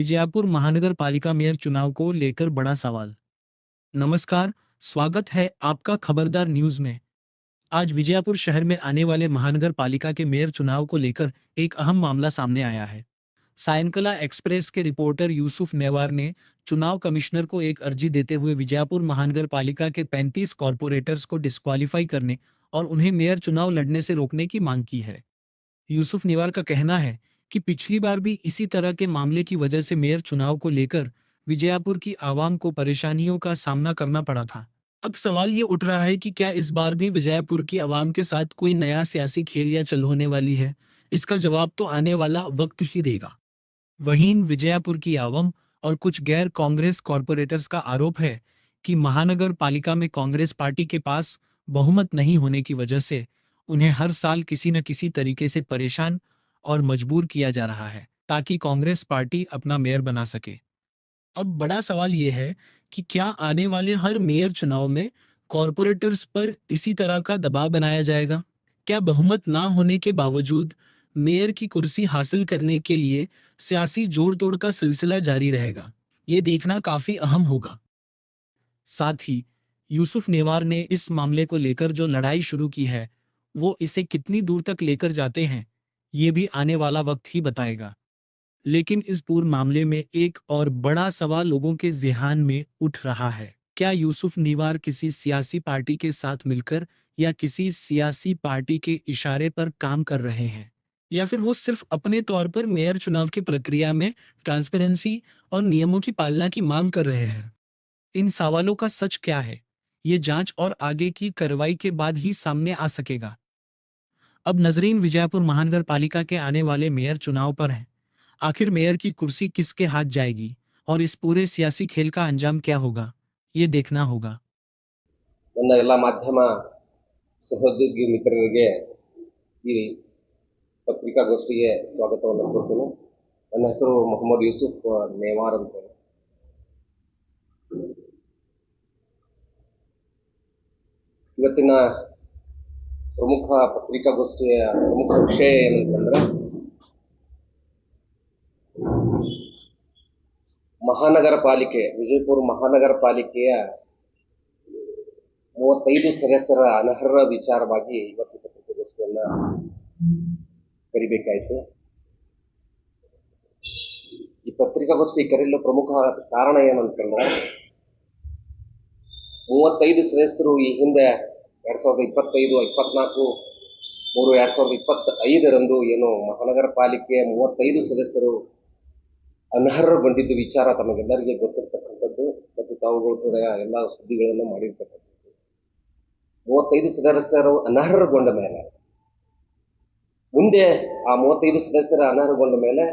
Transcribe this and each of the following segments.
विजयपुर महानगर पालिका मेयर चुनाव को लेकर बड़ा सवाल। नमस्कार, स्वागत है आपका खबरदार न्यूज में। आज विजयपुर शहर में आने वाले महानगर पालिका के मेयर चुनाव को लेकर एक अहम मामला सामने आया है। सायंकला एक्सप्रेस के रिपोर्टर यूसुफ नेवार ने चुनाव कमिश्नर को एक अर्जी देते हुए विजयपुर महानगर पालिका के 35 कॉरपोरेटर्स को डिस्क्वालीफाई करने और उन्हें मेयर चुनाव लड़ने से रोकने की मांग की है। यूसुफ निवार का कहना है कि पिछली बार भी इसी तरह के मामले की वजह से मेयर चुनाव को लेकर विजयपुर की आवाम को परेशानियों का सामना करना पड़ा था। अब सवाल ये उठ रहा है कि क्या इस बार भी विजयपुर की आवाम के साथ कोई नया सियासी खेल या चल होने वाली है। इसका जवाब तो आने वाला वक्त ही देगा। वहीं विजयपुर की आवाम और कुछ गैर कांग्रेस कॉरपोरेटर्स का आरोप है कि महानगर पालिका में कांग्रेस पार्टी के पास बहुमत नहीं होने की वजह से उन्हें हर साल किसी न किसी तरीके से परेशान और मजबूर किया जा रहा है ताकि कांग्रेस पार्टी अपना मेयर बना सके। अब बड़ा सवाल यह है कि क्या आने वाले हर मेयर चुनाव में कॉरपोरेटर्स पर इसी तरह का दबाव बनाया जाएगा। क्या बहुमत ना होने के बावजूद मेयर की कुर्सी हासिल करने के लिए सियासी जोड़ तोड़ का सिलसिला जारी रहेगा। ये देखना काफी अहम होगा। साथ ही यूसुफ नेवार ने इस मामले को लेकर जो लड़ाई शुरू की है वो इसे कितनी दूर तक लेकर जाते हैं ये भी आने वाला वक्त ही बताएगा। लेकिन इस पूरे मामले में एक और बड़ा सवाल लोगों के ज़हन में उठ रहा है। क्या यूसुफ निवार किसी सियासी पार्टी के साथ मिलकर या किसी सियासी पार्टी के इशारे पर काम कर रहे हैं या फिर वो सिर्फ अपने तौर पर मेयर चुनाव की प्रक्रिया में ट्रांसपेरेंसी और नियमों की पालना की मांग कर रहे हैं। इन सवालों का सच क्या है ये जांच और आगे की कार्रवाई के बाद ही सामने आ सकेगा। अब नजरीन विजयपुर महानगर पालिका के आने वाले मेयर चुनाव पर है। आखिर मेयर की कुर्सी किसके हाथ जाएगी और इस पूरे सियासी खेल का अंजाम क्या होगा ये देखना होगा। ನನ್ನ ಎಲ್ಲ ಮಾಧ್ಯಮ ಸಹೋದ್ಯೋಗಿ ಮಿತ್ರರಿಗೆ ಈ ಪತ್ರಿಕಾಗೋಷ್ಠಿಗೆ ಸ್ವಾಗತವನ್ನು ಕೊಡ್ತೀನಿ. ನನ್ನ ಹೆಸರು ಮೊಹಮ್ಮದ್ ಯೂಸುಫ್ ನೇವಾರ್ ಅಂತ ಹೇಳಿ. ಇವತ್ತಿನ ಪ್ರಮುಖ ಪತ್ರಿಕಾಗೋಷ್ಠಿಯ ಪ್ರಮುಖ ವಿಷಯ ಏನಂತಂದ್ರೆ ಮಹಾನಗರ ಪಾಲಿಕೆ ವಿಜಯಪುರ ಮಹಾನಗರ ಪಾಲಿಕೆಯ 35 ಸದಸ್ಯರ ಅನರ್ಹ ವಿಚಾರವಾಗಿ ಇವತ್ತು ಪತ್ರಿಕಾಗೋಷ್ಠಿಯನ್ನ ಕರಿಬೇಕಾಯಿತು. ಈ ಪತ್ರಿಕಾಗೋಷ್ಠಿ ಕರೆಯಲು ಪ್ರಮುಖ ಕಾರಣ ಏನಂತಂದ್ರೆ 35 ಸದಸ್ಯರು ಈ ಹಿಂದೆ 2025, 24, 2025 ಏನು ಮಹಾನಗರ ಪಾಲಿಕೆಯ 35 ಸದಸ್ಯರು ಅನರ್ಹಗೊಂಡಿದ್ದು ವಿಚಾರ ತಮಗೆಲ್ಲರಿಗೆ ಗೊತ್ತಿರ್ತಕ್ಕಂಥದ್ದು ಮತ್ತು ತಾವುಗಳು ಕೂಡ ಎಲ್ಲ ಸುದ್ದಿಗಳನ್ನು ಮಾಡಿರ್ತಕ್ಕಂಥದ್ದು. 35 ಸದಸ್ಯರು ಅನರ್ಹಗೊಂಡ ಮೇಲೆ ಮುಂದೆ ಆ 35 ಸದಸ್ಯರ ಅನರ್ಹಗೊಂಡ ಮೇಲೆ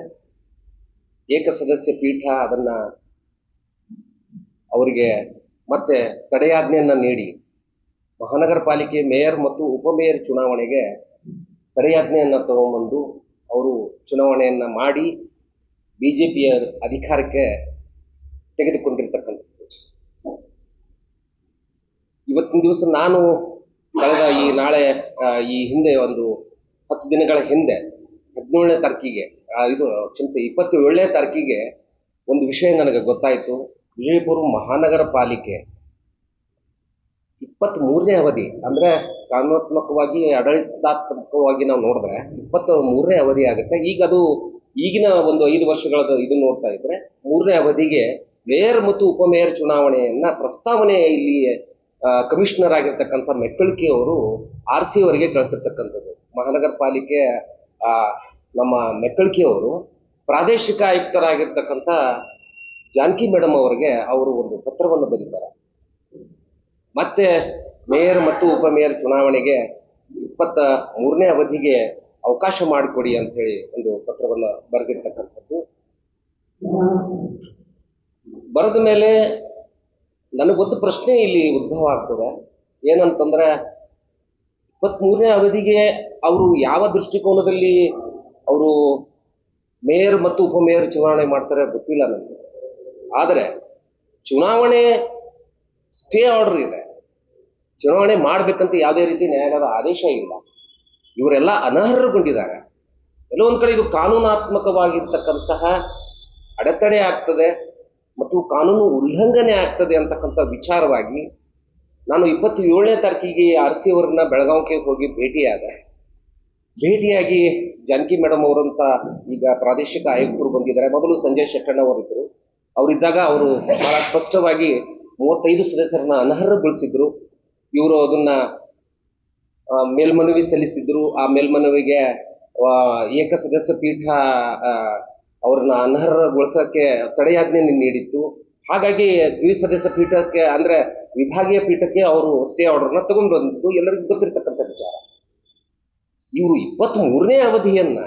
ಏಕಸದಸ್ಯ ಪೀಠ ಅದನ್ನ ಅವರಿಗೆ ಮತ್ತೆ ತಡೆಯಾಜ್ಞೆಯನ್ನ ನೀಡಿ ಮಹಾನಗರ ಪಾಲಿಕೆ ಮೇಯರ್ ಮತ್ತು ಉಪಮೇಯರ್ ಚುನಾವಣೆಗೆ ತಡೆಯಾಜ್ಞೆಯನ್ನ ತಗೊಂಡ್ಬಂದು ಅವರು ಚುನಾವಣೆಯನ್ನ ಮಾಡಿ ಬಿಜೆಪಿಯ ಅಧಿಕಾರಕ್ಕೆ ತೆಗೆದುಕೊಂಡಿರ್ತಕ್ಕಂಥದ್ದು. ಇವತ್ತಿನ ದಿವಸ ನಾನು ಕಳೆದ ಈ ಹಿಂದೆ ಒಂದು 10 ದಿನಗಳ ಹಿಂದೆ 17ನೇ ತಾರೀಕಿಗೆ 27ನೇ ತಾರೀಕಿಗೆ ಒಂದು ವಿಷಯ ನನಗೆ ಗೊತ್ತಾಯಿತು. ವಿಜಯಪುರ ಮಹಾನಗರ ಪಾಲಿಕೆ 23ನೇ ಅವಧಿ ಅಂದ್ರೆ ಕಾನೂನಾತ್ಮಕವಾಗಿ ಆಡಳಿತಾತ್ಮಕವಾಗಿ ನಾವು ನೋಡಿದ್ರೆ 23ನೇ ಅವಧಿ ಆಗುತ್ತೆ. ಈಗ ಅದು ಈಗಿನ ಒಂದು 5 ವರ್ಷಗಳ ಇದು ನೋಡ್ತಾ ಇದ್ರೆ 3ನೇ ಅವಧಿಗೆ ಮೇಯರ್ ಮತ್ತು ಉಪಮೇಯರ್ ಚುನಾವಣೆಯನ್ನ ಪ್ರಸ್ತಾವನೆ ಇಲ್ಲಿ ಕಮಿಷನರ್ ಆಗಿರ್ತಕ್ಕಂಥ ಮೆಕ್ಕಳಿಕೆ ಅವರು RC ಅವರಿಗೆ ಕಳಿಸಿರ್ತಕ್ಕಂಥದ್ದು. ಮಹಾನಗರ ಪಾಲಿಕೆ ನಮ್ಮ ಮೆಕ್ಕಳಿಕೆ ಅವರು ಪ್ರಾದೇಶಿಕ ಆಯುಕ್ತರಾಗಿರ್ತಕ್ಕಂಥ ಜಾನಕಿ ಮೇಡಮ್ ಅವರಿಗೆ ಅವರು ಒಂದು ಪತ್ರವನ್ನು ಬರೀತಾರೆ. ಮತ್ತೆ ಮೇಯರ್ ಮತ್ತು ಉಪಮೇಯರ್ ಚುನಾವಣೆಗೆ 23ನೇ ಅವಧಿಗೆ ಅವಕಾಶ ಮಾಡಿಕೊಡಿ ಅಂತ ಹೇಳಿ ಒಂದು ಪತ್ರವನ್ನು ಬರೆದಿರ್ತಕ್ಕಂಥದ್ದು. ಬರೆದ ಮೇಲೆ ನನಗೊಂದು ಪ್ರಶ್ನೆ ಇಲ್ಲಿ ಉದ್ಭವ ಆಗ್ತದೆ. ಏನಂತಂದ್ರೆ 23ನೇ ಅವಧಿಗೆ ಅವರು ಯಾವ ದೃಷ್ಟಿಕೋನದಲ್ಲಿ ಅವರು ಮೇಯರ್ ಮತ್ತು ಉಪಮೇಯರ್ ಚುನಾವಣೆ ಮಾಡ್ತಾರೆ ಗೊತ್ತಿಲ್ಲ ನನಗೆ. ಆದರೆ ಚುನಾವಣೆ ಸ್ಟೇ ಆರ್ಡರ್ ಇದೆ, ಚುನಾವಣೆ ಮಾಡ್ಬೇಕಂತ ಯಾವುದೇ ರೀತಿ ನ್ಯಾಯಾಲಯದ ಆದೇಶ ಇಲ್ಲ. ಇವರೆಲ್ಲ ಅನರ್ಹಗೊಂಡಿದ್ದಾರೆ. ಎಲ್ಲೋ ಒಂದ್ ಕಡೆ ಇದು ಕಾನೂನಾತ್ಮಕವಾಗಿರ್ತಕ್ಕಂತಹ ಅಡೆತಡೆ ಆಗ್ತದೆ ಮತ್ತು ಕಾನೂನು ಉಲ್ಲಂಘನೆ ಆಗ್ತದೆ ಅಂತಕ್ಕಂಥ ವಿಚಾರವಾಗಿ ನಾನು 27ನೇ ತಾರೀಕಿಗೆ RC ಅವರನ್ನ ಬೆಳಗಾವಿಗೆ ಹೋಗಿ ಭೇಟಿಯಾಗಿ ಜಾನಕಿ ಮೇಡಮ್ ಅವರಂತ ಈಗ ಪ್ರಾದೇಶಿಕ ಆಯುಕ್ತರು ಬಂದಿದ್ದಾರೆ. ಮೊದಲು ಸಂಜಯ್ ಶೆಟ್ಟಣ್ಣ ಅವರಿದ್ದರು. ಅವರಿದ್ದಾಗ ಅವರು ಬಹಳ ಸ್ಪಷ್ಟವಾಗಿ 35 ಸದಸ್ಯರನ್ನ ಅನರ್ಹಗೊಳಿಸಿದ್ರು. ಇವರು ಅದನ್ನ ಮೇಲ್ಮನವಿ ಸಲ್ಲಿಸಿದ್ರು. ಆ ಮೇಲ್ಮನವಿಗೆ ಏಕಸದಸ್ಯ ಪೀಠ ಅವ್ರನ್ನ ಅನರ್ಹಗೊಳಿಸೋಕ್ಕೆ ತಡೆಯಾಜ್ಞೆ ನೀಡಿತ್ತು. ಹಾಗಾಗಿ ದ್ವಿಸದಸ್ಯ ಪೀಠಕ್ಕೆ ಅಂದ್ರೆ ವಿಭಾಗೀಯ ಪೀಠಕ್ಕೆ ಅವರು ಸ್ಟೇ ಆರ್ಡರ್ನ ತಗೊಂಡು ಬಂದಿದ್ದು ಎಲ್ಲರಿಗೂ ಗೊತ್ತಿರ್ತಕ್ಕಂಥ ವಿಚಾರ. ಇವರು 23ನೇ ಅವಧಿಯನ್ನ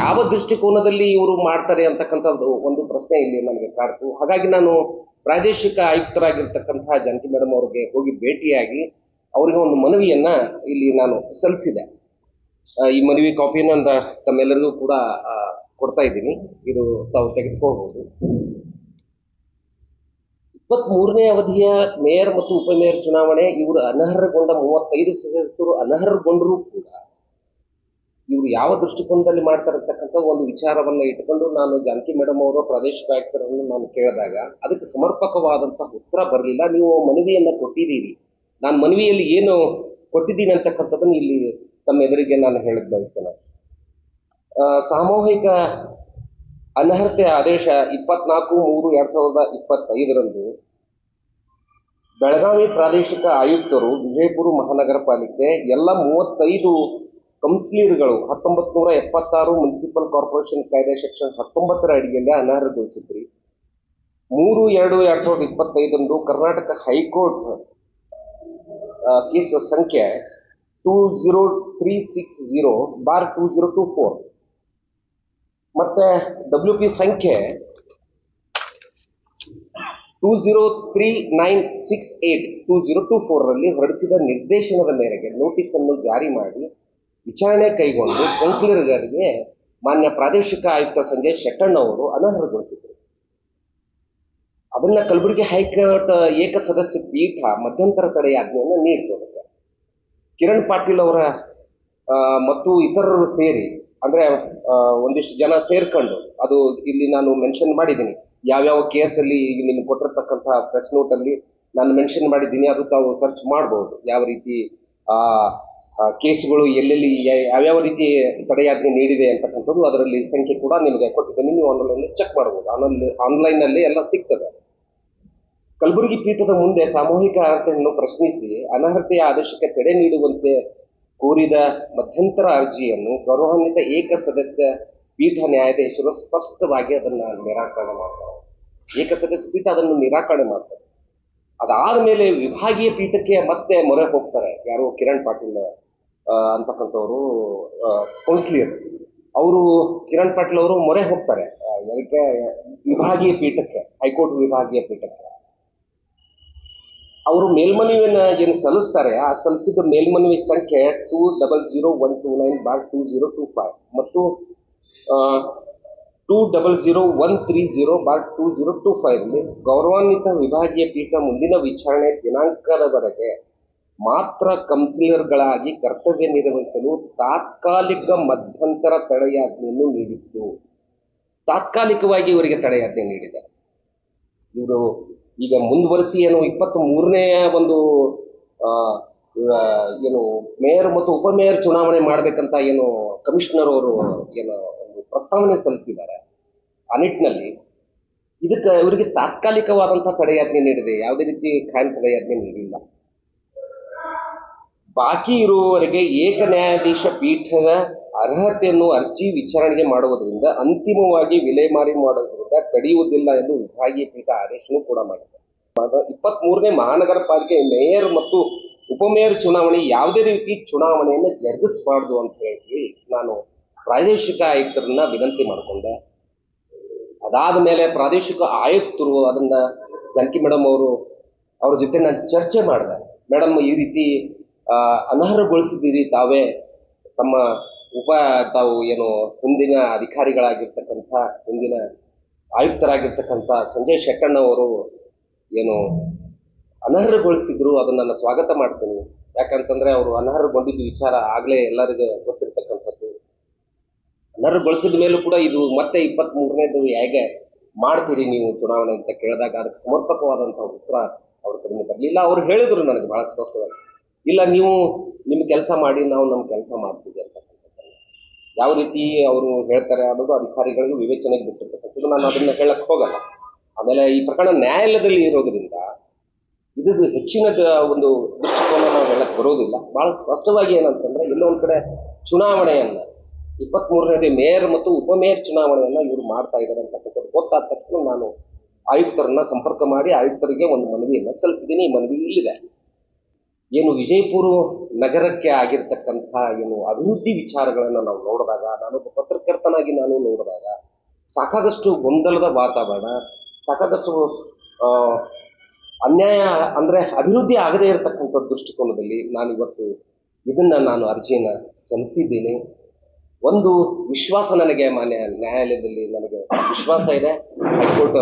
ಯಾವ ದೃಷ್ಟಿಕೋನದಲ್ಲಿ ಇವರು ಮಾಡ್ತಾರೆ ಅಂತಕ್ಕಂಥದ್ದು ಒಂದು ಪ್ರಶ್ನೆ ಇಲ್ಲಿ ನನಗೆ ಕಾಡ್ತು. ಹಾಗಾಗಿ ನಾನು ಪ್ರಾದೇಶಿಕ ಆಯುಕ್ತರಾಗಿರ್ತಕ್ಕಂತಹ ಜಾನಕಿ ಮೇಡಮ್ ಅವ್ರಿಗೆ ಹೋಗಿ ಭೇಟಿಯಾಗಿ ಅವರಿಗೆ ಒಂದು ಮನವಿಯನ್ನ ಇಲ್ಲಿ ನಾನು ಸಲ್ಲಿಸಿದೆ. ಈ ಮನವಿ ಕಾಪಿಯನ್ನು ತಮ್ಮೆಲ್ಲರಿಗೂ ಕೂಡ ಕೊಡ್ತಾ ಇದ್ದೀನಿ. ಇದು ತಾವು ತೆಗೆದುಕೋಬಹುದು. 23ನೇ ಅವಧಿಯ ಮೇಯರ್ ಮತ್ತು ಉಪಮೇಯರ್ ಚುನಾವಣೆ ಇವರು ಅನರ್ಹಗೊಂಡ 35 ಸದಸ್ಯರು ಅನರ್ಹಗೊಂಡರೂ ಕೂಡ ಇವರು ಯಾವ ದೃಷ್ಟಿಕೋನದಲ್ಲಿ ಮಾಡ್ತಾರತಕ್ಕಂಥ ಒಂದು ವಿಚಾರವನ್ನ ಇಟ್ಕೊಂಡು ನಾನು ಜಾನಕಿ ಮೇಡಮ್ ಅವರ ಪ್ರಾದೇಶಿಕ ಆಯುಕ್ತರನ್ನು ನಾನು ಕೇಳಿದಾಗ ಅದಕ್ಕೆ ಸಮರ್ಪಕವಾದಂತಹ ಉತ್ತರ ಬರಲಿಲ್ಲ. ನೀವು ಮನವಿಯನ್ನ ಕೊಟ್ಟಿದ್ದೀರಿ, ನಾನು ಮನವಿಯಲ್ಲಿ ಏನು ಕೊಟ್ಟಿದ್ದೀನಿ ಅಂತಕ್ಕಂಥದ್ದನ್ನು ಇಲ್ಲಿ ತಮ್ಮ ಎದುರಿಗೆ ನಾನು ಹೇಳಕ್ ಬಯಸ್ತೇನೆ. ಸಾಮೂಹಿಕ ಅನರ್ಹತೆ ಆದೇಶ 24/3/2025 ಬೆಳಗಾವಿ ಪ್ರಾದೇಶಿಕ ಆಯುಕ್ತರು ವಿಜಯಪುರ ಮಹಾನಗರ ಪಾಲಿಕೆ ಎಲ್ಲ 35 ಕೌನ್ಸಿಲರ್ಗಳು 1976 ಮುನ್ಸಿಪಲ್ ಕಾರ್ಪೊರೇಷನ್ ಕಾಯ್ದೆ ಸೆಕ್ಷನ್ 19 ಅಡಿಯಲ್ಲಿ ಅನರ್ಹಗೊಳಿಸಿದ್ರಿ. 3/2/2025 ಕರ್ನಾಟಕ ಹೈಕೋರ್ಟ್ ಕೇಸ್ ಸಂಖ್ಯೆ 20360/2024 ಮತ್ತೆ WP ಸಂಖ್ಯೆ 20396/2024 ರಲ್ಲಿ ಹೊರಡಿಸಿದ ನಿರ್ದೇಶನದ ಮೇರೆಗೆ ನೋಟಿಸ್ ಅನ್ನು ಜಾರಿ ಮಾಡಿ ವಿಚಾರಣೆ ಕೈಗೊಂಡು ಕೌನ್ಸಿಲರ್ಗಳಿಗೆ ಮಾನ್ಯ ಪ್ರಾದೇಶಿಕ ಆಯುಕ್ತ ಸಂಜಯ್ ಶೆಟ್ಟಣ್ಣ ಅವರು ಅನರ್ಹಗೊಳಿಸಿದರು. ಅದನ್ನ ಕಲಬುರಗಿ ಹೈಕೋರ್ಟ್ ಏಕಸದಸ್ಯ ಪೀಠ ಮಧ್ಯಂತರ ತಡೆಯಾಜ್ಞೆಯನ್ನು ನೀಡಿತು. ಕಿರಣ್ ಪಾಟೀಲ್ ಅವರ ಮತ್ತು ಇತರರು ಸೇರಿ ಅಂದ್ರೆ ಒಂದಿಷ್ಟು ಜನ ಸೇರ್ಕೊಂಡು, ಅದು ಇಲ್ಲಿ ನಾನು ಮೆನ್ಷನ್ ಮಾಡಿದ್ದೀನಿ ಯಾವ್ಯಾವ ಕೇಸಲ್ಲಿ ಈಗ ನಿಮ್ಗೆ ಕೊಟ್ಟಿರ್ತಕ್ಕಂತಹ ಪ್ರೆಸ್ ನೋಟ್ ಅಲ್ಲಿ ನಾನು ಮೆನ್ಷನ್ ಮಾಡಿದ್ದೀನಿ. ಅದು ತಾವು ಸರ್ಚ್ ಮಾಡಬಹುದು ಯಾವ ರೀತಿ ಕೇಸ್ಗಳು ಎಲ್ಲೆಲ್ಲಿ ಯಾವ್ಯಾವ ರೀತಿ ತಡೆಯಾಜ್ಞೆ ನೀಡಿದೆ ಅಂತಕ್ಕಂಥದ್ದು. ಅದರಲ್ಲಿ ಸಂಖ್ಯೆ ಕೂಡ ನಿಮಗೆ ಕೊಟ್ಟಿದ್ದೀನಿ, ನೀವು ಆನ್ಲೈನ್ ಚೆಕ್ ಮಾಡಬಹುದು. ಆನ್ಲೈನ್ ನಲ್ಲಿ ಎಲ್ಲ ಸಿಗ್ತದೆ. ಕಲಬುರಗಿ ಪೀಠದ ಮುಂದೆ ಸಾಮೂಹಿಕ ಅರ್ಹತೆಯನ್ನು ಪ್ರಶ್ನಿಸಿ ಅನರ್ಹತೆಯ ಆದೇಶಕ್ಕೆ ತಡೆ ನೀಡುವಂತೆ ಕೋರಿದ ಮಧ್ಯಂತರ ಅರ್ಜಿಯನ್ನು ಗೌರವಾನ್ವಿತ ಏಕಸದಸ್ಯ ಪೀಠ ನ್ಯಾಯಾಧೀಶರು ಸ್ಪಷ್ಟವಾಗಿ ಅದನ್ನ ನಿರಾಕರಣೆ ಮಾಡ್ತಾರೆ. ಏಕಸದಸ್ಯ ಪೀಠ ಅದನ್ನು ನಿರಾಕರಣೆ ಮಾಡ್ತಾರೆ. ಅದಾದ ಮೇಲೆ ವಿಭಾಗೀಯ ಪೀಠಕ್ಕೆ ಮತ್ತೆ ಮೊರೆ ಹೋಗ್ತಾರೆ. ಯಾರು ಕಿರಣ್ ಪಾಟೀಲ್ ಅಂತಕ್ಕಂಥವ್ರು ಕೌನ್ಸಿಲರ್, ಅವರು ಕಿರಣ್ ಪಾಟೀಲ್ ಅವರು ಮೊರೆ ಹೋಗ್ತಾರೆ ಅದಕ್ಕೆ ವಿಭಾಗೀಯ ಪೀಠಕ್ಕೆ, ಹೈಕೋರ್ಟ್ ವಿಭಾಗೀಯ ಪೀಠಕ್ಕೆ. ಅವರು ಮೇಲ್ಮನವಿಯನ್ನ ಏನು ಸಲ್ಲಿಸ್ತಾರೆ, ಆ ಸಲ್ಲಿಸಿದ ಮೇಲ್ಮನವಿ ಸಂಖ್ಯೆ 2000129/2025 ಮತ್ತು 200130130/2025 ಗೌರವಾನ್ವಿತ ವಿಭಾಗೀಯ ಪೀಠ ಮುಂದಿನ ವಿಚಾರಣೆ ದಿನಾಂಕದವರೆಗೆ ಮಾತ್ರ ಕೌನ್ಸಿಲರ್ಗಳಾಗಿ ಕರ್ತವ್ಯ ನಿರ್ವಹಿಸಲು ತಾತ್ಕಾಲಿಕ ಮಧ್ಯಂತರ ತಡೆಯಾಜ್ಞೆಯನ್ನು ನೀಡಿತ್ತು. ತಾತ್ಕಾಲಿಕವಾಗಿ ಇವರಿಗೆ ತಡೆಯಾಜ್ಞೆ ನೀಡಿದ್ದಾರೆ. ಇವರು ಈಗ ಮುಂದುವರಿಸಿ ಏನು 23ನೇ ಒಂದು ಏನು ಮೇಯರ್ ಮತ್ತು ಉಪಮೇಯರ್ ಚುನಾವಣೆ ಮಾಡ್ಬೇಕಂತ ಏನು ಕಮಿಷನರ್ ಅವರು ಏನು ಒಂದು ಪ್ರಸ್ತಾವನೆ ಸಲ್ಲಿಸಿದ್ದಾರೆ. ಆ ನಿಟ್ಟಿನಲ್ಲಿ ಇದಕ್ಕೆ ಇವರಿಗೆ ತಾತ್ಕಾಲಿಕವಾದಂತಹ ತಡೆಯಾಜ್ಞೆ ನೀಡಿದೆ, ಯಾವುದೇ ರೀತಿ ಖಾಯಂ ತಡೆಯಾಜ್ಞೆ ನೀಡಿಲ್ಲ. ಬಾಕಿ ಇರುವವರೆಗೆ ಏಕ ನ್ಯಾಯಾಧೀಶ ಪೀಠದ ಅರ್ಹತೆಯನ್ನು ಅರ್ಜಿ ವಿಚಾರಣೆಗೆ ಮಾಡುವುದರಿಂದ ಅಂತಿಮವಾಗಿ ವಿಲೇಮಾರಿ ಮಾಡುವುದರಿಂದ ತಡೆಯುವುದಿಲ್ಲ ಎಂದು ವಿಭಾಗೀಯ ಪೀಠ ಆದೇಶನೂ ಕೂಡ ಮಾಡಿದೆ. 23ನೇ ಮಹಾನಗರ ಪಾಲಿಕೆ ಮೇಯರ್ ಮತ್ತು ಉಪಮೇಯರ್ ಚುನಾವಣೆ ಯಾವುದೇ ರೀತಿ ಚುನಾವಣೆಯನ್ನು ಜರುಗಿಸಬಾರ್ದು ಅಂತ ಹೇಳಿ ನಾನು ಪ್ರಾದೇಶಿಕ ಆಯುಕ್ತರನ್ನ ವಿನಂತಿ ಮಾಡಿಕೊಂಡೆ. ಅದಾದ ಮೇಲೆ ಪ್ರಾದೇಶಿಕ ಆಯುಕ್ತರು ಅದನ್ನ ಜಾನಕಿ ಮೇಡಮ್ ಅವ್ರ ಜೊತೆ ನಾನು ಚರ್ಚೆ ಮಾಡಿದೆ. ಮೇಡಮ್, ಈ ರೀತಿ ಅನರ್ಹಗೊಳಿಸಿದ್ದೀರಿ ತಾವೇ, ತಾವು ಏನು ಹಿಂದಿನ ಅಧಿಕಾರಿಗಳಾಗಿರ್ತಕ್ಕಂಥ ಹಿಂದಿನ ಆಯುಕ್ತರಾಗಿರ್ತಕ್ಕಂಥ ಸಂಜಯ್ ಶೆಟ್ಟಣ್ಣ ಅವರು ಏನು ಅನರ್ಹಗೊಳಿಸಿದ್ರು, ಅದನ್ನ ನಾನು ಸ್ವಾಗತ ಮಾಡ್ತೀನಿ. ಯಾಕಂತಂದ್ರೆ ಅವರು ಅನರ್ಹಗೊಂಡಿದ್ದು ವಿಚಾರ ಆಗ್ಲೇ ಎಲ್ಲರಿಗೂ ಗೊತ್ತಿರ್ತಕ್ಕಂಥದ್ದು. ಅನರ್ಹಗೊಳಿಸಿದ ಮೇಲೂ ಕೂಡ ಇದು ಮತ್ತೆ 23ನೇದು ಹೇಗೆ ಮಾಡ್ತೀರಿ ನೀವು ಚುನಾವಣೆ ಅಂತ ಕೇಳಿದಾಗ ಅದಕ್ಕೆ ಸಮರ್ಪಕವಾದಂತಹ ಉತ್ತರ ಅವ್ರ ಕಡೆಯಿಂದ ಬರಲಿಲ್ಲ. ಅವ್ರು ಹೇಳಿದ್ರು ನನಗೆ ಬಹಳ ಸ್ಪಷ್ಟವಾಗಿ, ಇಲ್ಲ ನೀವು ನಿಮ್ಮ ಕೆಲಸ ಮಾಡಿ, ನಾವು ನಮ್ಮ ಕೆಲಸ ಮಾಡ್ತೀವಿ ಅಂತಕ್ಕಂಥದ್ದನ್ನ. ಯಾವ ರೀತಿ ಅವರು ಹೇಳ್ತಾರೆ ಅನ್ನೋದು ಅಧಿಕಾರಿಗಳಿಗೂ ವಿವೇಚನೆಗೆ ಬಿಟ್ಟಿರ್ತಕ್ಕಂಥದ್ದು, ನಾನು ಅದನ್ನ ಹೇಳಕ್ ಹೋಗಲ್ಲ. ಆಮೇಲೆ ಈ ಪ್ರಕರಣ ನ್ಯಾಯಾಲಯದಲ್ಲಿ ಇರೋದ್ರಿಂದ ಇದು ಹೆಚ್ಚಿನ ಒಂದು ದೃಷ್ಟಿಕೋನ ನಾವು ಹೇಳಕ್ ಬರೋದಿಲ್ಲ. ಬಹಳ ಸ್ಪಷ್ಟವಾಗಿ ಏನಂತಂದ್ರೆ, ಎಲ್ಲೋ ಒಂದ್ ಕಡೆ ಚುನಾವಣೆಯನ್ನ 23ನೇ ಮೇಯರ್ ಮತ್ತು ಉಪಮೇಯರ್ ಚುನಾವಣೆಯನ್ನ ಇವರು ಮಾಡ್ತಾ ಇದ್ದಾರೆ ಅಂತಕ್ಕಂಥದ್ದು ಗೊತ್ತಾದ ತಕ್ಷಣ ನಾನು ಆಯುಕ್ತರನ್ನ ಸಂಪರ್ಕ ಮಾಡಿ ಆಯುಕ್ತರಿಗೆ ಒಂದು ಮನವಿಯನ್ನ ಸಲ್ಲಿಸಿದ್ದೀನಿ. ಈ ಮನವಿ ಇಲ್ಲಿದೆ. ಏನು ವಿಜಯಪುರ ನಗರಕ್ಕೆ ಆಗಿರ್ತಕ್ಕಂಥ ಏನು ಅಭಿವೃದ್ಧಿ ವಿಚಾರಗಳನ್ನ ನಾವು ನೋಡಿದಾಗ, ನಾನೊಬ್ಬ ಪತ್ರಕರ್ತನಾಗಿ ನಾನು ನೋಡಿದಾಗ ಸಾಕಾದಷ್ಟು ಗೊಂದಲದ ವಾತಾವರಣ, ಸಾಕಾದಷ್ಟು ಅನ್ಯಾಯ ಅಂದ್ರೆ ಅಭಿವೃದ್ಧಿ ಆಗದೇ ಇರತಕ್ಕಂಥ ದೃಷ್ಟಿಕೋನದಲ್ಲಿ ನಾನು ಇವತ್ತು ನಾನು ಅರ್ಜಿಯನ್ನ ಸಲ್ಲಿಸಿದ್ದೀನಿ. ಒಂದು ವಿಶ್ವಾಸ ನನಗೆ ಮಾನ್ಯ ನ್ಯಾಯಾಲಯದಲ್ಲಿ ನನಗೆ ವಿಶ್ವಾಸ ಇದೆ, ಹೈಕೋರ್ಟ್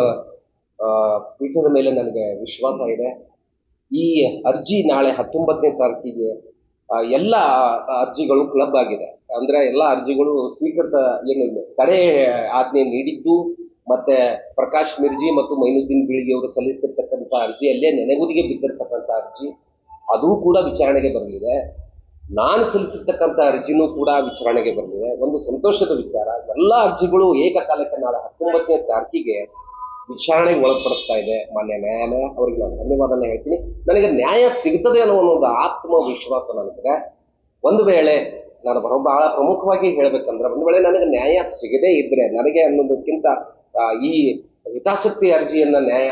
ಪೀಠದ ಮೇಲೆ ನನಗೆ ವಿಶ್ವಾಸ ಇದೆ. ಈ ಅರ್ಜಿ ನಾಳೆ 19ನೇ ತಾರೀಕಿಗೆ ಎಲ್ಲ ಅರ್ಜಿಗಳು ಕ್ಲಬ್ ಆಗಿದೆ. ಅಂದ್ರೆ ಎಲ್ಲ ಅರ್ಜಿಗಳು ಸ್ವೀಕೃತ ಏನು ತಡೆ ಆಜ್ಞೆ ನೀಡಿದ್ದು, ಮತ್ತೆ ಪ್ರಕಾಶ್ ಮಿರ್ಜಿ ಮತ್ತು ಮೈನುದ್ದೀನ್ ಬೀಳ್ಗಿ ಅವರು ಸಲ್ಲಿಸಿರ್ತಕ್ಕಂಥ ಅರ್ಜಿಯಲ್ಲೇ ನೆನೆಗುದಿಗೆ ಬಿದ್ದಿರ್ತಕ್ಕಂಥ ಅರ್ಜಿ ಅದು ಕೂಡ ವಿಚಾರಣೆಗೆ ಬರಲಿದೆ. ನಾನು ಸಲ್ಲಿಸಿರ್ತಕ್ಕಂಥ ಅರ್ಜಿನೂ ಕೂಡ ವಿಚಾರಣೆಗೆ ಬರಲಿದೆ. ಒಂದು ಸಂತೋಷದ ವಿಚಾರ, ಎಲ್ಲ ಅರ್ಜಿಗಳು ಏಕಕಾಲಕ್ಕೆ ನಾಳೆ 19ನೇ ತಾರೀಕಿಗೆ ವಿಚಾರಣೆಗೆ ಒಳಪಡಿಸ್ತಾ ಇದೆ ಮಾನ್ಯ ನ್ಯಾಯಾಲಯ. ಅವರಿಗೆ ನಾನು ಧನ್ಯವಾದನ ಹೇಳ್ತೀನಿ. ನನಗೆ ನ್ಯಾಯ ಸಿಗ್ತದೆ ಅನ್ನೋ ಒಂದು ಆತ್ಮವಿಶ್ವಾಸ ನನಗಿದೆ. ಒಂದು ವೇಳೆ ನಾನು ಬಹಳ ಪ್ರಮುಖವಾಗಿ ಹೇಳ್ಬೇಕಂದ್ರೆ, ಒಂದು ವೇಳೆ ನನಗೆ ನ್ಯಾಯ ಸಿಗದೇ ಇದ್ರೆ, ನನಗೆ ಅನ್ನೋದಕ್ಕಿಂತ ಈ ಹಿತಾಸಕ್ತಿ ಅರ್ಜಿಯನ್ನ ನ್ಯಾಯ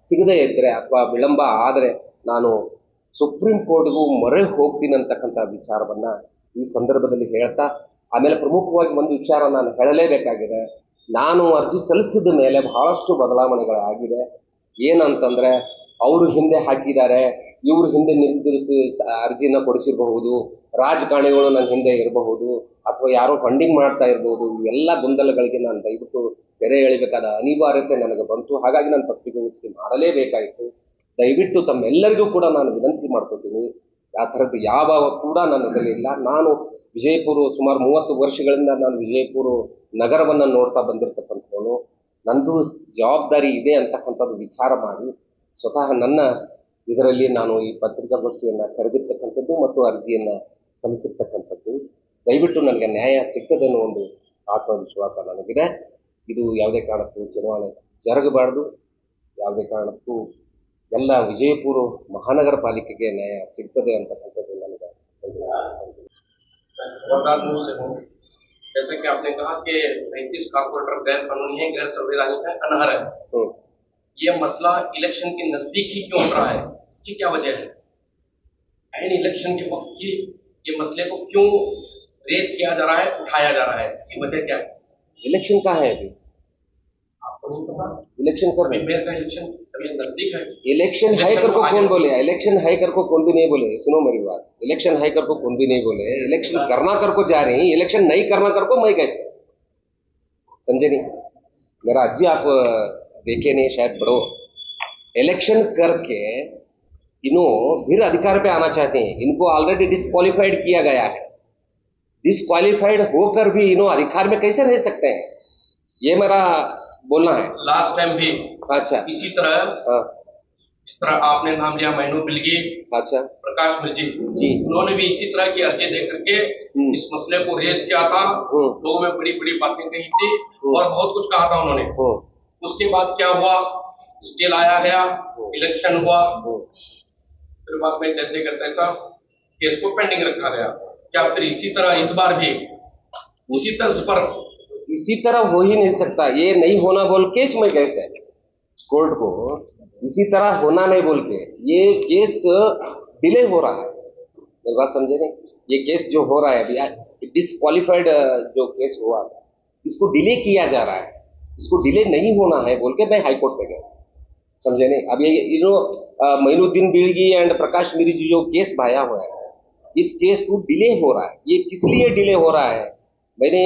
ಸಿಗದೇ ಇದ್ರೆ ಅಥವಾ ವಿಳಂಬ ಆದರೆ ನಾನು ಸುಪ್ರೀಂ ಕೋರ್ಟ್ಗೂ ಮೊರೆ ಹೋಗ್ತೀನಿ ಅಂತಕ್ಕಂಥ ವಿಚಾರವನ್ನ ಈ ಸಂದರ್ಭದಲ್ಲಿ ಹೇಳ್ತಾ, ಆಮೇಲೆ ಪ್ರಮುಖವಾಗಿ ಒಂದು ವಿಚಾರ ನಾನು ಹೇಳಲೇಬೇಕಾಗಿದೆ. ನಾನು ಅರ್ಜಿ ಸಲ್ಲಿಸಿದ ಮೇಲೆ ಬಹಳಷ್ಟು ಬದಲಾವಣೆಗಳಾಗಿದೆ. ಏನಂತಂದ್ರೆ, ಅವರು ಹಿಂದೆ ಹಾಕಿದ್ದಾರೆ, ಇವ್ರ ಹಿಂದೆ ನಿರ್ಧರಿಸಿ ಅರ್ಜಿನ ಕೊಡಿಸಿರಬಹುದು, ರಾಜಕಾರಣಿಗಳು ನನ್ನ ಹಿಂದೆ ಇರಬಹುದು, ಅಥವಾ ಯಾರೋ ಫಂಡಿಂಗ್ ಮಾಡ್ತಾ ಇರಬಹುದು. ಇವೆಲ್ಲ ಗೊಂದಲಗಳಿಗೆ ನಾನು ದಯವಿಟ್ಟು ತೆರೆ ಎಳಿಬೇಕಾದ ಅನಿವಾರ್ಯತೆ ನನಗೆ ಬಂತು. ಹಾಗಾಗಿ ನಾನು ಪತ್ರಿಕಾಗೋಷ್ಠಿ ಮಾಡಲೇಬೇಕಾಯಿತು. ದಯವಿಟ್ಟು ತಮ್ಮೆಲ್ಲರಿಗೂ ಕೂಡ ನಾನು ವಿನಂತಿ ಮಾಡ್ಕೊತೀನಿ, ಆ ಥರದ್ದು ಯಾವ ಕೂಡ ನನ್ನಲ್ಲಿ ಇಲ್ಲ. ನಾನು ವಿಜಯಪುರ ಸುಮಾರು 30 ವರ್ಷಗಳಿಂದ ನಾನು ವಿಜಯಪುರ ನಗರವನ್ನು ನೋಡ್ತಾ ಬಂದಿರತಕ್ಕಂಥವನು. ನಂದು ಜವಾಬ್ದಾರಿ ಇದೆ ಅಂತಕ್ಕಂಥದ್ದು ವಿಚಾರ ಮಾಡಿ ಸ್ವತಃ ನನ್ನ ಇದರಲ್ಲಿ ನಾನು ಈ ಪತ್ರಿಕಾಗೋಷ್ಠಿಯನ್ನ ಕರೆದಿರ್ತಕ್ಕಂಥದ್ದು ಮತ್ತು ಅರ್ಜಿಯನ್ನ ಸಲ್ಲಿಸಿರ್ತಕ್ಕಂಥದ್ದು. ದಯವಿಟ್ಟು ನನಗೆ ನ್ಯಾಯ ಸಿಗ್ತದೆ ಅನ್ನೋ ಒಂದು ಆತ್ಮವಿಶ್ವಾಸ ನನಗಿದೆ. ಇದು ಯಾವುದೇ ಕಾರಣಕ್ಕೂ ಚುನಾವಣೆ ಜರುಗಬಾರ್ದು, ಯಾವುದೇ ಕಾರಣಕ್ಕೂ ಎಲ್ಲ ವಿಜಯಪುರ ಮಹಾನಗರ ಪಾಲಿಕೆಗೆ ನ್ಯಾಯ ಸಿಗ್ತದೆ ಅಂತಕ್ಕಂಥದ್ದು ನನಗೆ. जैसे कि आपने कहा कि 35 कारपोरेटर गैर कानूनी है, गैर संवैधानिक है, अनर्ह है, ये मसला इलेक्शन के नजदीक ही क्यों उठ रहा है? इसकी क्या वजह है? एन इलेक्शन के वक्त ही ये मसले को क्यों रेज किया जा रहा है, उठाया जा रहा है? इसकी वजह क्या है? इलेक्शन कहाँ है अभी? आपको नहीं पता? इलेक्शन कर रहे मेयर का इलेक्शन अभी नजदीक है। इलेक्शन है कर को कौन बोले? इलेक्शन है कर को कौन भी नहीं बोले। सुनो मेरी बात, इलेक्शन है कर को कौन भी नहीं बोले। इलेक्शन करना कर को जा रहे हैं, इलेक्शन नहीं करना कर को मैं कैसे, समझे नहीं? मेरा अज्जी आप देखे नहीं शायद बड़ो। इलेक्शन करके इन्हों फिर अधिकार पे आना चाहते हैं। इनको ऑलरेडी डिस्क्वालिफाइड किया गया है। डिस्क्वालिफाइड होकर भी इन्हों अधिकार में कैसे रह सकते हैं, ये मेरा बोलना है। लास्ट टाइम भी अच्छा इसी तरह जिस तरह आपने नाम लिया मैनू बिल्गी, अच्छा प्रकाश मिर्जी जी, उन्होंने भी इसी तरह की अर्जी दे करके इस मसले को रेज किया था। लोगों में बड़ी बड़ी बातें कही थी और बहुत कुछ कहा था उन्होंने। उसके बाद क्या हुआ, स्टे लाया गया, इलेक्शन हुआ, फिर बाद में जैसे करते था केस को पेंडिंग रखा गया। क्या फिर इसी तरह इस बार भी उसी तर्ज पर? इसी तरह हो ही नहीं सकता। ये नहीं होना बोल के मैं कैसे कोर्ट को इसी तरह होना नहीं बोल के, ये केस डिले हो रहा है। मेरी बात समझे नहीं? ये केस जो हो रहा है अभी डिस्क्वालिफाइड जो केस हुआ इसको डिले किया जा रहा है। इसको डिले नहीं होना है बोल के मैं हाईकोर्ट पे गया, समझे नहीं? अब ये मईनुद्दीन बीड़गी एंड प्रकाश मिर्जी जो केस भाया हुआ है, इस केस को डिले हो रहा है। ये किस लिए डिले हो रहा है, मैंने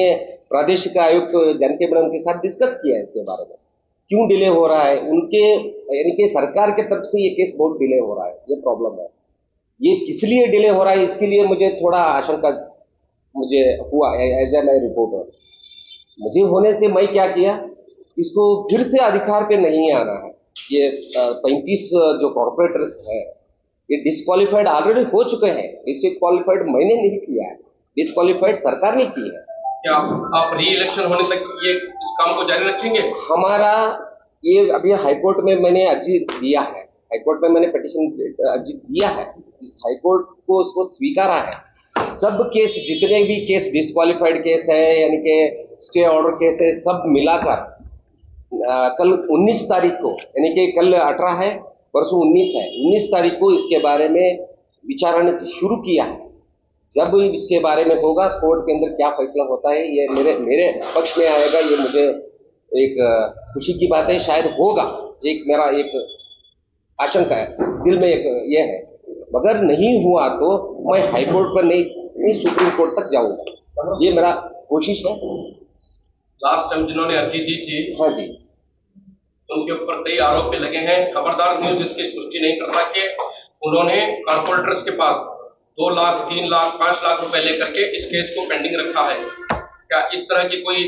प्रादेशिक आयुक्त जानकी मैडम के साथ डिस्कस किया है इसके बारे में। क्यों डिले हो रहा है, उनके यानी कि सरकार के तरफ से ये केस बहुत डिले हो रहा है, ये प्रॉब्लम है। ये किस लिए डिले हो रहा है इसके लिए मुझे थोड़ा आशंका मुझे हुआ एज एन रिपोर्टर। मुझे होने से मैं क्या किया, इसको फिर से अधिकार पे नहीं आना है। ये 35 जो कॉर्पोरेटर्स हैं ये डिस्क्वालिफाइड ऑलरेडी हो चुके हैं। इससे क्वालिफाइड मैंने नहीं किया है, डिस्क्वालिफाइड सरकार ने की है। क्या आप री इलेक्शन होने तक ये इस काम को जारी रखेंगे? हमारा ये अभी हाईकोर्ट में मैंने अर्जी दिया है, हाईकोर्ट में मैंने पिटीशन अर्जी दिया है, इस हाईकोर्ट को उसको स्वीकारा है। सब केस जितने भी केस डिस्क्वालिफाइड केस है यानी कि स्टे ऑर्डर केस है सब मिलाकर कल 19 तारीख को यानी कि कल 18 है, परसों 19 है, 19 तारीख को इसके बारे में विचारणा शुरू किया है। जब इसके बारे में होगा कोर्ट के अंदर क्या फैसला होता है ये मेरे पक्ष में आएगा, ये मुझे एक खुशी की बात है, शायद होगा। एक मेरा एक आशंका है, दिल में एक ये है, मगर नहीं हुआ तो मैं हाईकोर्ट पर नहीं सुप्रीम कोर्ट तक जाऊंगा, ये मेरा कोशिश है। लास्ट टाइम जिन्होंने अर्जी दी थी, हाँ जी, उनके ऊपर कई आरोप भी लगे हैं। खबरदार न्यूज इसकी पुष्टि नहीं करता कि उन्होंने कॉर्पोरेटर्स के पास 2 लाख 3 लाख 5 लाख रुपए लेकर के इस केस को पेंडिंग रखा है। क्या इस तरह की कोई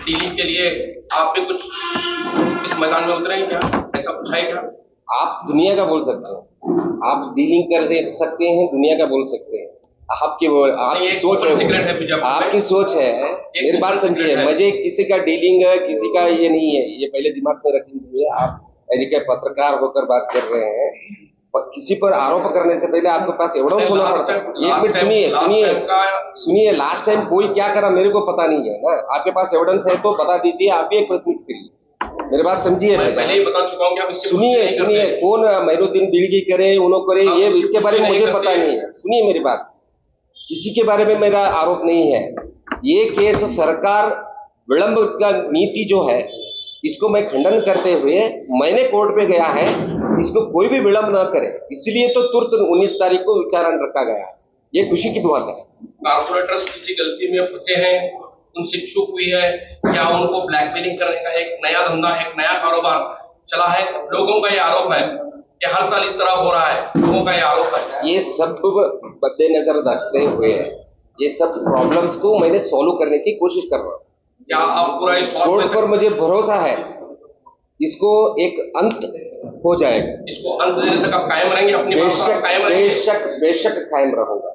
डीलिंग के लिए आप भी कुछ इस मैदान में उतरे हैं क्या? ऐसा कुछ है क्या? आप दुनिया का बोल सकते हो, आप डीलिंग कर सकते हैं, दुनिया का बोल सकते हैं। आपकी सोच है, आपकी सोच है। मेरी बात समझिए, मुझे किसी का डीलिंग है किसी का ये नहीं है, ये पहले दिमाग में रख लीजिए। आप पत्रकार होकर बात कर रहे हैं, किसी पर आरोप करने से पहले आपके पास एविडेंस होना पड़ता है। एक मिनट सुनिए, लास्ट टाइम कोई क्या करा मेरे को पता नहीं है ना, आपके पास एविडेंस है तो बता दीजिए। आप भी एक प्रश्न करिए, मेरी बात समझिए। सुनिए कौन मैनुद्दीन बिल्गी करे उन्होंने करे, ये इसके बारे में मुझे पता नहीं है। सुनिए मेरी बात, किसी के बारे में मेरा आरोप नहीं है। ये केस सरकार विलंब का नीति जो है इसको मैं खंडन करते हुए मैंने कोर्ट पे गया है, इसको कोई भी विलंब ना करे, इसलिए तो तुरंत 19 तारीख को विचारण रखा गया है। ये खुशी की बात है। कॉर्पोरेटर्स किसी गलती में फंसे हैं, उनसे चूक हुई है, या उनको ब्लैकमेलिंग करने का एक नया धंधा, एक नया कारोबार चला है? लोगों का ये आरोप है कि हर साल इस तरह हो रहा है, लोगों का ये आरोप है। ये सब मद्देनजर रखते हुए ये सब प्रॉब्लम्स को मैंने सॉल्व करने की कोशिश कर रहा हूँ। क्या आप पूरा इस कोर्ट पर मुझे भरोसा है, इसको एक अंत हो जाएगा। इसको अंत देने तक आप कायम रहेंगे अपनी बात पर? बेशक कायम रहूंगा।